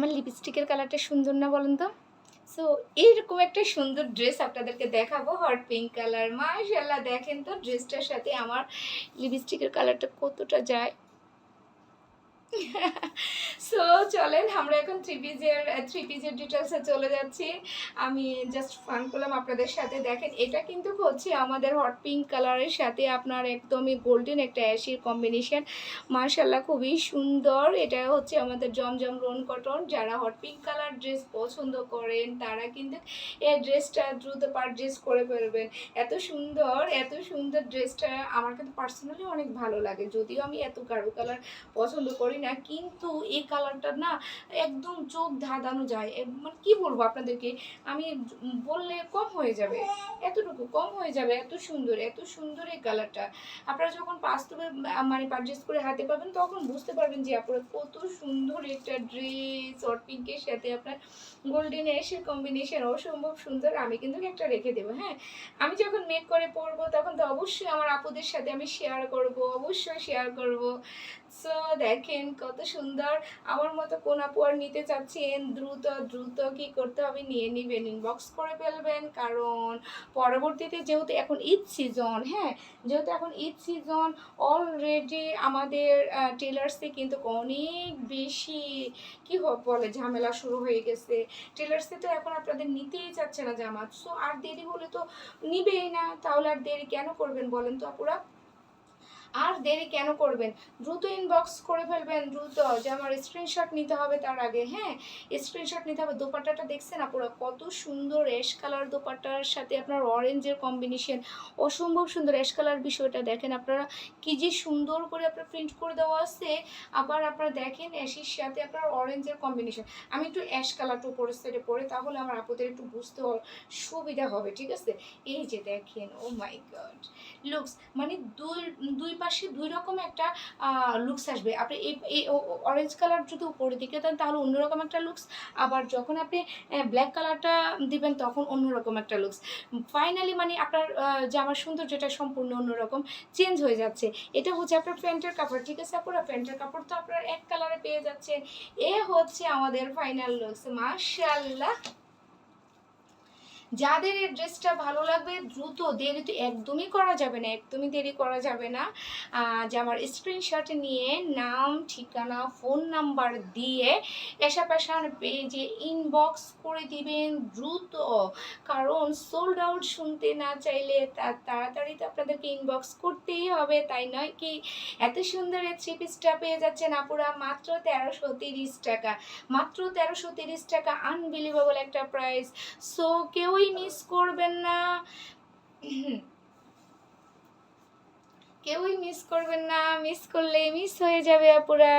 আমার লিপস্টিকের কালারটা সুন্দর না বলেন তো? সো এইরকম একটা সুন্দর ড্রেস আপনাদেরকে দেখাবো, হট পিঙ্ক কালার। মাশাআল্লাহ, দেখেন তো ড্রেসটার সাথে আমার লিপস্টিকের কালারটা কতটা যায়। সো চলেন আমরা এখন থ্রি পিসের ডিটেলসে চলে যাচ্ছি। আমি জাস্ট ফান করলাম আপনাদের সাথে। দেখেন এটা কিন্তু হচ্ছে আমাদের হট পিঙ্ক কালারের সাথে আপনার একদমই গোল্ডেন একটা অ্যাশের কম্বিনেশন। মাশাআল্লাহ, খুবই সুন্দর। এটা হচ্ছে আমাদের জমজম রন কটন। যারা হট পিঙ্ক কালার ড্রেস পছন্দ করেন তারা কিন্তু এই ড্রেসটা দ্রুত পারচেজ করে ফেলবেন। এত সুন্দর ড্রেসটা আমার কিন্তু পার্সোনালি অনেক ভালো লাগে, যদিও আমি এত গাঢ় কালার পছন্দ করি না, কিন্তু এই কালারটা না একদম চোখ ধাঁধানো যায়। মানে কি বলবো আপনাদেরকে, আমি বললে কম হয়ে যাবে, এতটুকু কম হয়ে যাবে। এত সুন্দর এই কালারটা। আপনারা যখন বাস্তবে মানে পারচেস করে হাতে পাবেন তখন বুঝতে পারবেন যে আপনারা কত সুন্দর একটা ড্রেস হট পিঙ্কের সাথে আপনার গোল্ডেন অ্যাশের কম্বিনেশন অসম্ভব সুন্দর। আমি কিন্তু একটা রেখে দেবো, হ্যাঁ। আমি যখন মেক করে পরবো তখন তো অবশ্যই আমার আপুদের সাথে আমি শেয়ার করব, অবশ্যই শেয়ার করব। সো দেখেন কত সুন্দর। আমার মতো কোন আপু আর নিতে চাচ্ছেন, দ্রুত দ্রুত কি করতে হবে, নিয়ে নেবেন, ইনবক্স করে ফেলবেন। কারণ পরবর্তীতে যেহেতু এখন ঈদ সিজন, হ্যাঁ, যেহেতু এখন ঈদ সিজন, অলরেডি আমাদের টেলার্সে কিন্তু অনেক বেশি কি বলে ঝামেলা শুরু হয়ে গেছে। টেলার্সে তো এখন আপনাদের নিতেই চাচ্ছে না জামা। সো আর দেরি হলে তো নিবেই না, তাহলে আর দেরি কেন করবেন বলেন তো আপুরা? আর দেরি কেন করবেন? দ্রুত ইনবক্স করে ফেলবেন, দ্রুত। যে আমার স্ক্রিনশট নিতে হবে তার আগে, হ্যাঁ, স্ক্রিনশট নিতে হবে। দোপাট্টাটা দেখছেন আপুরা কত সুন্দর, অ্যাশ কালার দোপাট্টার সাথে আপনার অরেঞ্জের কম্বিনেশন অসম্ভব সুন্দর। অ্যাশ কালার বিষয়টা দেখেন আপনারা, কি যে সুন্দর করে আপনার প্রিন্ট করে দেওয়া আছে। আবার আপনারা দেখেন অ্যাশের সাথে আপনার অরেঞ্জের কম্বিনেশন। আমি একটু অ্যাশ কালারটা উপরের সাইডে পরে, তাহলে আমার আপুদের একটু বুঝতে সুবিধা হবে, ঠিক আছে? এই যে দেখেন, ও মাই গড, লুকস মানে দুই পাশে দুই রকম একটা লুকস আসবে। আপনি এই অরেঞ্জ কালার যদি উপরের দিকে দেন তাহলে অন্যরকম একটা লুকস, আবার যখন আপনি ব্ল্যাক কালারটা দিবেন তখন অন্যরকম একটা লুকস। ফাইনালি মানে আপনার জামার সৌন্দর্যটা সম্পূর্ণ অন্যরকম চেঞ্জ হয়ে যাচ্ছে। এটা হচ্ছে আপনার প্যান্টের কাপড়, ঠিক আছে আপনারা? প্যান্টের কাপড় তো আপনার এক কালারে পেয়ে যাচ্ছেন। এ হচ্ছে আমাদের ফাইনাল লুকস। মাশাআল্লাহ, যাদের এই ড্রেসটা ভালো লাগবে দ্রুত, দেরি তো একদমই করা যাবে না, একদমই দেরি করা যাবে না। যে আমার স্ক্রিনশট নিয়ে নাম, ঠিকানা, ফোন নাম্বার দিয়ে এসা পেশার পেজে ইনবক্স করে দিবেন দ্রুত। কারণ সোল্ড আউট শুনতে না চাইলে তার তাড়াতাড়ি তো আপনাদেরকে ইনবক্স করতেই হবে, তাই নয় কি? এত সুন্দর এই থ্রি পিসটা পেয়ে যাচ্ছেন আপুরা মাত্র 1330 টাকা। মাত্র 1330 টাকা, আনবিলিভেবল একটা প্রাইস। সো কেউই মিস করবেন না, কেউই মিস করবেন না। মিস করলে মিস হয়ে যাবে আপুরা।